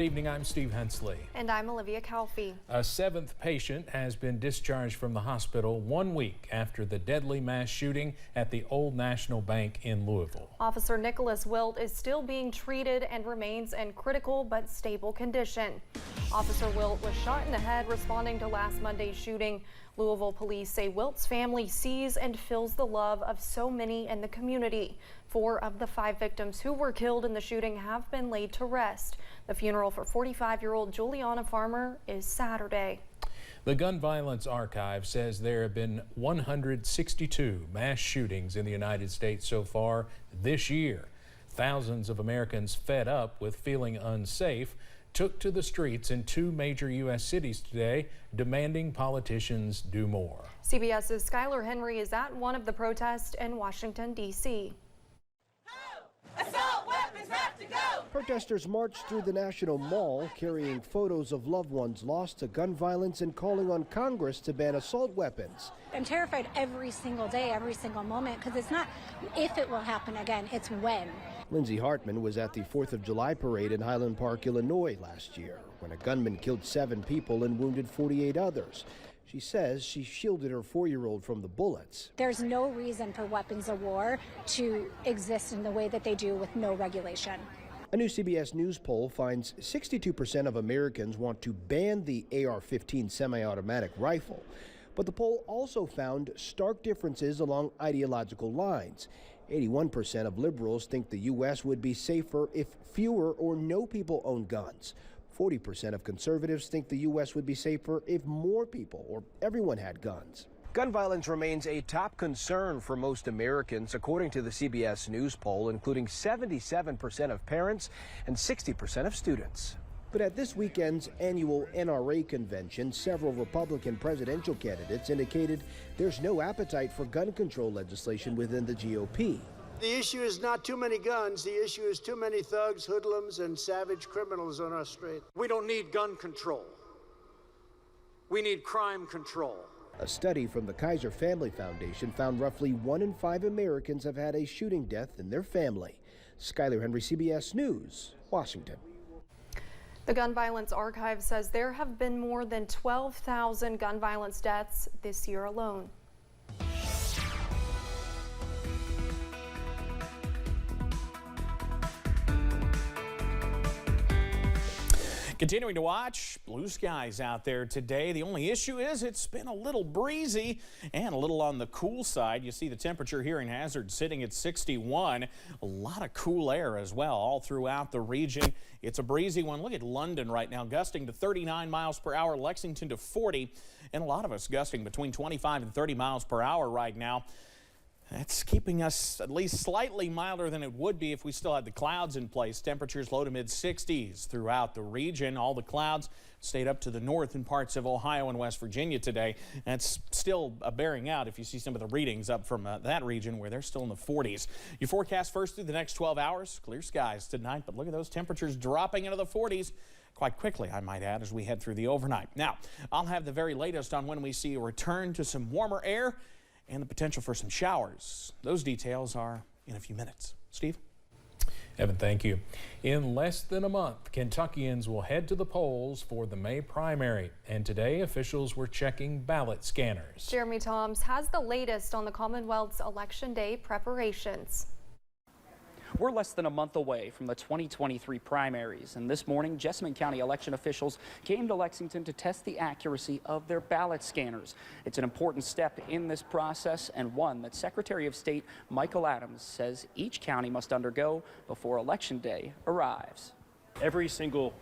Good evening, I'm Steve Hensley. And I'm Olivia Calfee. A seventh patient has been discharged from the hospital 1 week after the deadly mass shooting at the Old National Bank in Louisville. Officer Nicholas Wilt is still being treated and remains in critical but stable condition. Officer Wilt was shot in the head responding to last Monday's shooting. Louisville police say Wilt's family sees and feels the love of so many in the community. 4 of the 5 victims who were killed in the shooting have been laid to rest. The funeral for 45-year-old Juliana Farmer is Saturday. The Gun Violence Archive says there have been 162 mass shootings in the United States so far this year. Thousands of Americans fed up with feeling unsafe took to the streets in 2 major U.S. cities today, demanding politicians do more. CBS's Skylar Henry is at one of the protests in Washington, D.C. Assault weapons have to go! Protesters marched through the National Mall carrying photos of loved ones lost to gun violence and calling on Congress to ban assault weapons. I'm terrified every single day, every single moment, because it's not if it will happen again, it's when. Lindsay Hartman was at the 4th of July parade in Highland Park, Illinois last year when a gunman killed 7 people and wounded 48 others. She says she shielded her 4-year-old from the bullets. There's no reason for weapons of war to exist in the way that they do with no regulation. A new CBS News poll finds 62% of Americans want to ban the AR-15 semi-automatic rifle. But the poll also found stark differences along ideological lines. 81% of liberals think the U.S. would be safer if fewer or no people own guns. 40% of conservatives think the U.S. would be safer if more people or everyone had guns. Gun violence remains a top concern for most Americans, according to the CBS News poll, including 77% of parents and 60% of students. But at this weekend's annual NRA convention, several Republican presidential candidates indicated there's no appetite for gun control legislation within the GOP. The issue is not too many guns. The issue is too many thugs, hoodlums, and savage criminals on our street. We don't need gun control. We need crime control. A study from the Kaiser Family Foundation found roughly 1 in 5 Americans have had a shooting death in their family. Skylar Henry, CBS News, Washington. The Gun Violence Archive says there have been more than 12,000 gun violence deaths this year alone. Continuing to watch, blue skies out there today. The only issue is it's been a little breezy and a little on the cool side. You see the temperature here in Hazard sitting at 61. A lot of cool air as well all throughout the region. It's a breezy one. Look at London right now, gusting to 39 miles per hour, Lexington to 40, and a lot of us gusting between 25 and 30 miles per hour right now. That's keeping us at least slightly milder than it would be if we still had the clouds in place. Temperatures low to mid 60s throughout the region. All the clouds stayed up to the north in parts of Ohio and West Virginia today. And it's still bearing out if you see some of the readings up from that region where they're still in the 40s. Your forecast first through the next 12 hours. Clear skies tonight, but look at those temperatures dropping into the 40s. Quite quickly, I might add, as we head through the overnight. Now, I'll have the very latest on when we see a return to some warmer air and the potential for some showers. Those details are in a few minutes. Steve? Evan, thank you. In less than a month, Kentuckians will head to the polls for the May primary. And today, officials were checking ballot scanners. Jeremy Toms has the latest on the Commonwealth's Election Day preparations. We're less than a month away from the 2023 primaries, and this morning, Jessamine County election officials came to Lexington to test the accuracy of their ballot scanners. It's an important step in this process, and one that Secretary of State Michael Adams says each county must undergo before Election Day arrives. Every single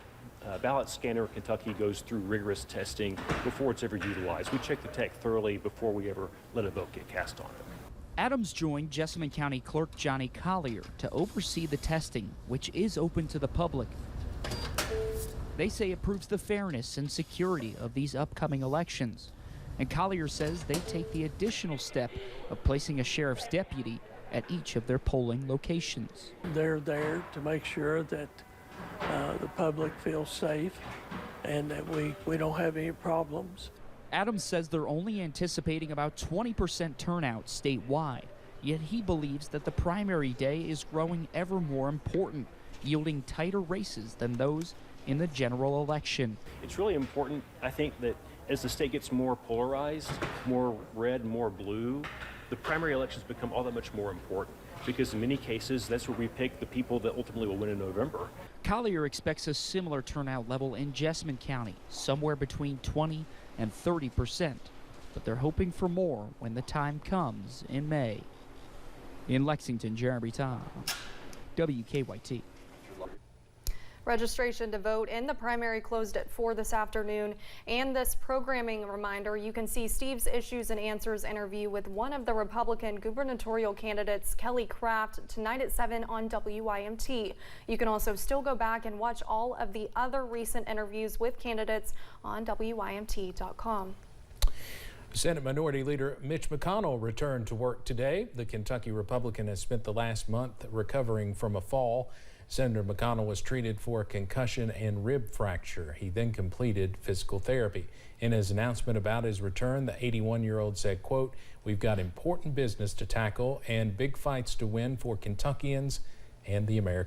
ballot scanner in Kentucky goes through rigorous testing before it's ever utilized. We check the tech thoroughly before we ever let a vote get cast on it. Adams joined Jessamine County Clerk Johnny Collier to oversee the testing, which is open to the public. They say it proves the fairness and security of these upcoming elections. And Collier says they take the additional step of placing a sheriff's deputy at each of their polling locations. They're there to make sure that the public feels safe and that we don't have any problems. Adams says they're only anticipating about 20% turnout statewide, yet he believes that the primary day is growing ever more important, yielding tighter races than those in the general election. It's really important, I think, that as the state gets more polarized, more red, more blue, the primary elections become all that much more important, because in many cases, that's where we pick the people that ultimately will win in November. Collier expects a similar turnout level in Jessamine County, somewhere between 20 and 30%, but they're hoping for more when the time comes in May. In Lexington, Jeremy Tom, WKYT. Registration to vote in the primary closed at 4 this afternoon. And this programming reminder, you can see Steve's Issues and Answers interview with one of the Republican gubernatorial candidates, Kelly Craft, tonight at 7 on WYMT. You can also still go back and watch all of the other recent interviews with candidates on WYMT.com. Senate Minority Leader Mitch McConnell returned to work today. The Kentucky Republican has spent the last month recovering from a fall. Senator McConnell was treated for a concussion and rib fracture. He then completed physical therapy. In his announcement about his return, the 81-year-old said, quote, "We've got important business to tackle and big fights to win for Kentuckians and the American